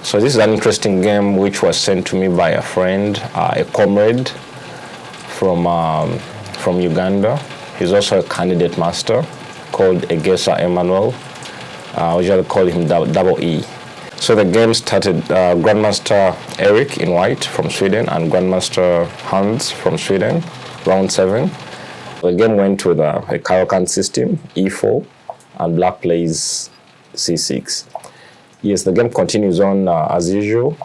So this is an interesting game which was sent to me by a friend, a comrade from Uganda. He's also a candidate master called Egesa Emmanuel. We usually call him Double E. So the game started Grandmaster Eric in white from Sweden and Grandmaster Hans from Sweden, round 7. The game went with a Caro-Kann system, E4, and black plays C6. Yes, the game continues on as usual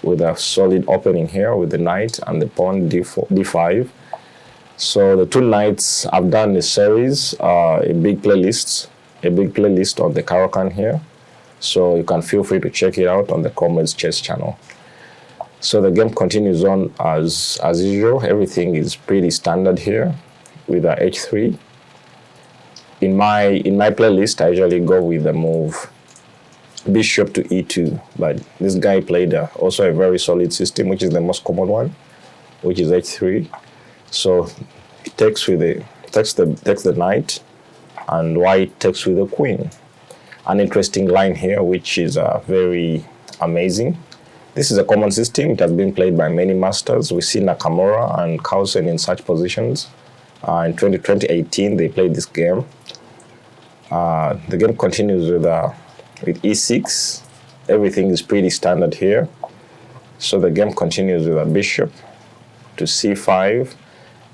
with a solid opening here with the knight and the pawn D5. So the two knights, I've done a series, a big playlist on the Caro-Kann here. So you can feel free to check it out on the Comrades Chess channel. So the game continues on as usual. Everything is pretty standard here with a H3. In my playlist, I usually go with the move Bishop to E2, but this guy played also a very solid system, which is the most common one, which is H3. So he takes the knight, and white takes with the queen. An interesting line here, which is very amazing. This is a common system. It has been played by many masters. We see Nakamura and Carlsen in such positions. In 2018, they played this game. The game continues with E6. Everything is pretty standard here. So the game continues with a bishop to C5.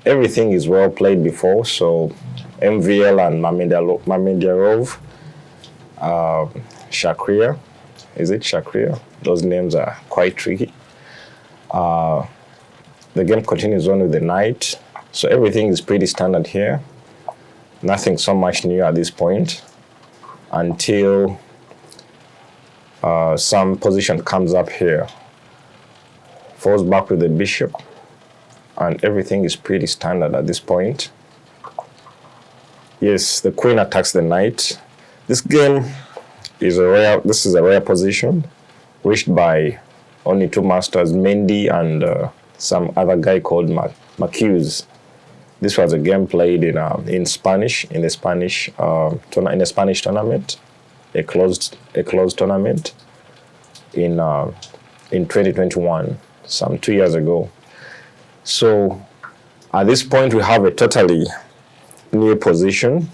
Everything is well played before. So MVL and Mamedyarov, Shakria. Is it Shakria? Those names are quite tricky. The game continues on with the knight. So everything is pretty standard here. Nothing so much new at this point until some position comes up here. Falls back with the bishop, and everything is pretty standard at this point. Yes, the queen attacks the knight. This game is a rare position, reached by only two masters, Mendy and some other guy called Marcuse. This was a game played in Spanish, in the Spanish tournament, a closed tournament in 2021, some 2 years ago. So at this point we have a totally new position.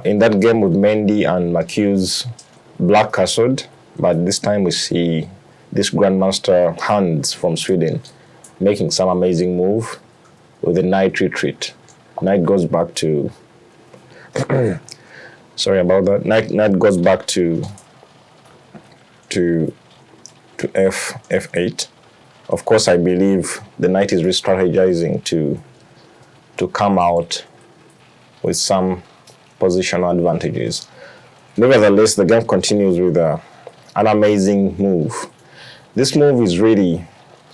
In that game with Mendy and Marcuse, black castled, but this time we see this Grandmaster Hans from Sweden making some amazing move with a knight retreat. Knight goes back to sorry about that. Knight goes back to F8. Of course, I believe the knight is re-strategizing to come out with some positional advantages. Nevertheless, the game continues with an amazing move. This move is really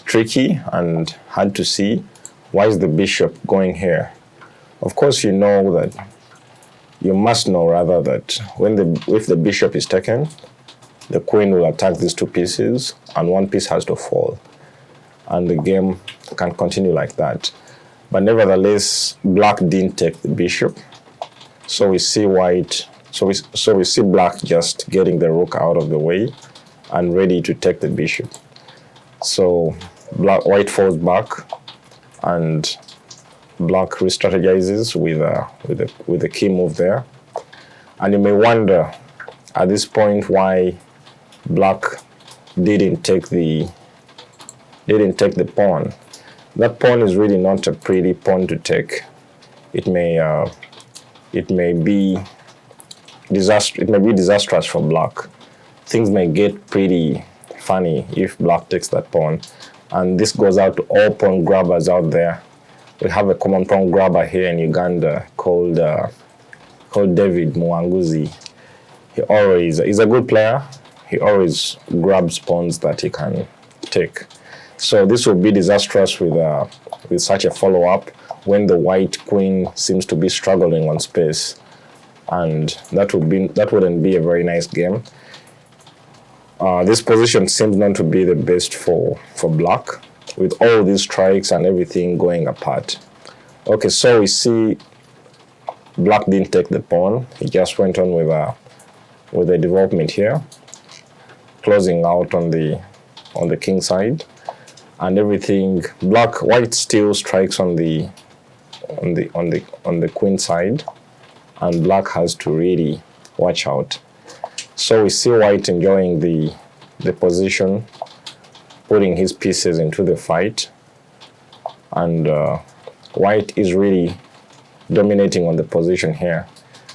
tricky and hard to see. Why is the bishop going here? Of course, you must know rather that if the bishop is taken, the queen will attack these two pieces and one piece has to fall. And the game can continue like that. But nevertheless, black didn't take the bishop. So we see white, so we see black just getting the rook out of the way and ready to take the bishop. So white falls back and black re-strategizes with a key move there. And you may wonder at this point why black didn't take the pawn. That pawn is really not a pretty pawn to take. It may be disastrous for black. Things may get pretty funny if black takes that pawn. And this goes out to all pawn grabbers out there. We have a common pawn grabber here in Uganda called David Mwanguzi. He's a good player. He always grabs pawns that he can take. So this will be disastrous with such a follow-up when the white queen seems to be struggling on space, and that wouldn't be a very nice game. This position seems not to be the best for black, with all these strikes and everything going apart. Okay, so we see black didn't take the pawn. He just went on with with the development here, closing out on the king side, and everything. White still strikes on the queen side, and black has to really watch out. So we see white enjoying the position, putting his pieces into the fight, and white is really dominating on the position here,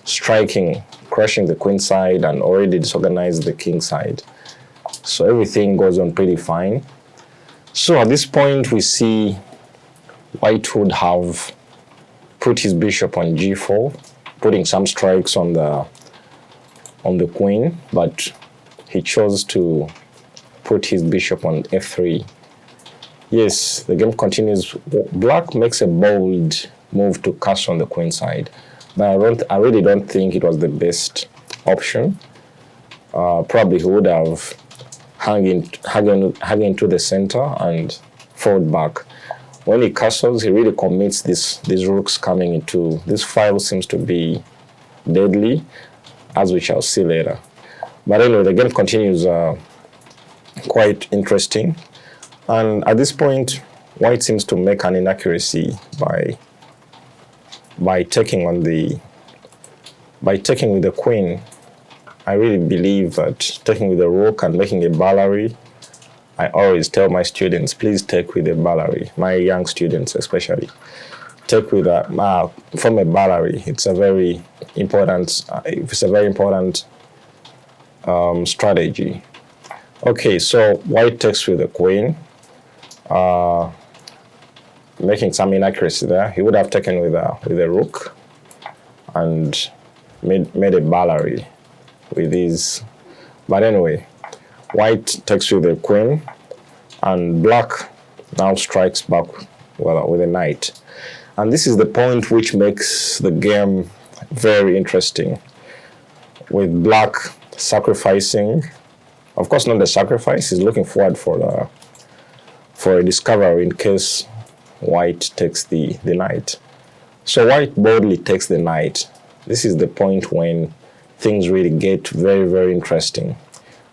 striking, crushing the queen side, and already disorganized the king side. So everything goes on pretty fine. So at this point, we see white would have put his bishop on g4, putting some strikes on the queen, but he chose to put his bishop on f3. Yes, the game continues. Black makes a bold move to castle on the queen side, but I really don't think it was the best option. Probably he would have hung into the center and fought back. When he castles, he really commits these rooks coming into. This file seems to be deadly, as we shall see later. But anyway, the game continues quite interesting. And at this point, white seems to make an inaccuracy by taking with the queen. I really believe that taking with the rook and making a Bellary, I always tell my students, please take with a Bellary, my young students especially. Take with from a Bellary. It's a very important strategy. Okay, so white takes with the queen, making some inaccuracy there. He would have taken with a rook and made a Bellary with these. But anyway, white takes with the queen, and black now strikes back with a knight. And this is the point which makes the game very interesting, with black sacrificing. Of course, not the sacrifice. He's looking forward for a discovery in case white takes the knight. So white boldly takes the knight. This is the point when things really get very, very interesting.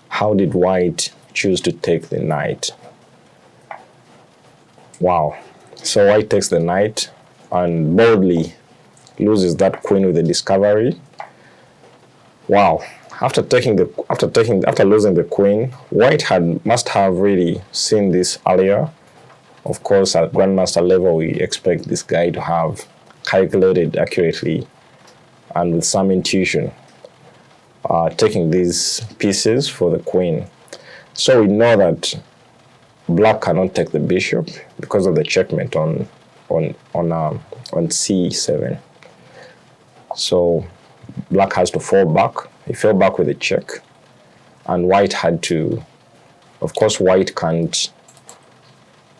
How did white choose to take the knight? Wow. So white takes the knight and boldly loses that queen with the discovery. Wow. After losing the queen, white must have really seen this earlier. Of course, at grandmaster level, we expect this guy to have calculated accurately and with some intuition, taking these pieces for the queen. So we know that black cannot take the bishop because of the checkmate on c7. So black has to fall back. He fell back with a check, and white had to. Of course, white can't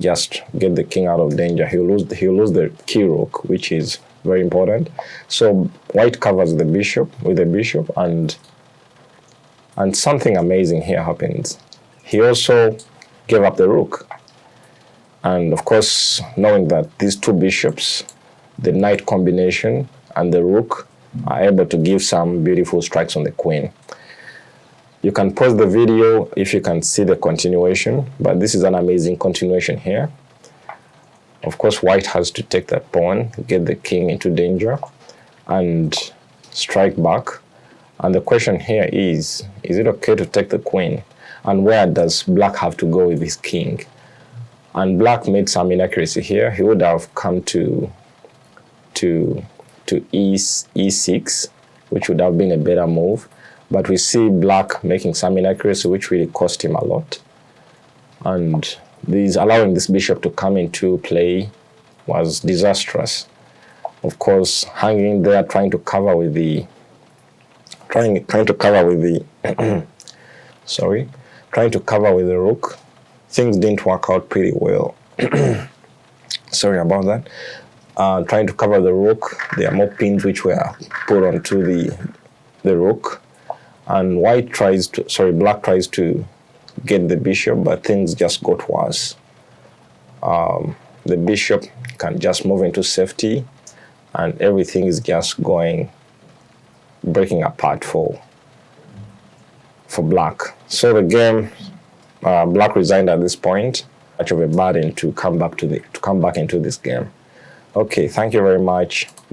just get the king out of danger. He'll lose the key rook, which is very important. So white covers the bishop with the bishop, and something amazing here happens. He also gave up the rook. And of course, knowing that these two bishops, the knight combination and the rook, are able to give some beautiful strikes on the queen. You can pause the video if you can see the continuation, but this is an amazing continuation here. Of course, white has to take that pawn, get the king into danger, and strike back. And the question here is it okay to take the queen? And where does black have to go with his king? And black made some inaccuracy here. He would have come to e6, which would have been a better move. But we see black making some inaccuracy, which really cost him a lot. And allowing this bishop to come into play was disastrous. Of course, hanging there, trying to cover with the rook. Things didn't work out pretty well. Sorry about that. Trying to cover the rook. There are more pins which were put onto the rook. And black tries to get the bishop, but things just got worse. The bishop can just move into safety, and everything is just breaking apart for for black. So the game, black resigned at this point. Much of a burden to come back into this game. Okay, thank you very much.